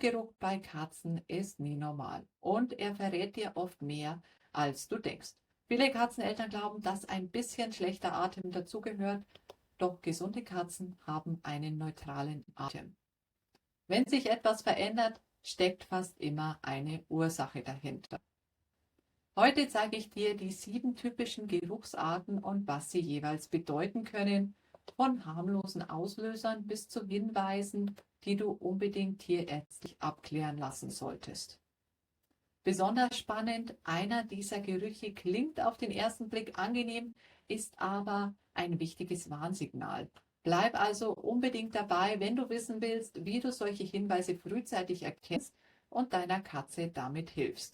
Mundgeruch bei Katzen ist nie normal und er verrät dir oft mehr, als du denkst. Viele Katzeneltern glauben, dass ein bisschen schlechter Atem dazugehört, doch gesunde Katzen haben einen neutralen Atem. Wenn sich etwas verändert, steckt fast immer eine Ursache dahinter. Heute zeige ich dir die 7 typischen Geruchsarten und was sie jeweils bedeuten können, von harmlosen Auslösern bis zu Hinweisen, die du unbedingt tierärztlich abklären lassen solltest. Besonders spannend, einer dieser Gerüche klingt auf den ersten Blick angenehm, ist aber ein wichtiges Warnsignal. Bleib also unbedingt dabei, wenn du wissen willst, wie du solche Hinweise frühzeitig erkennst und deiner Katze damit hilfst.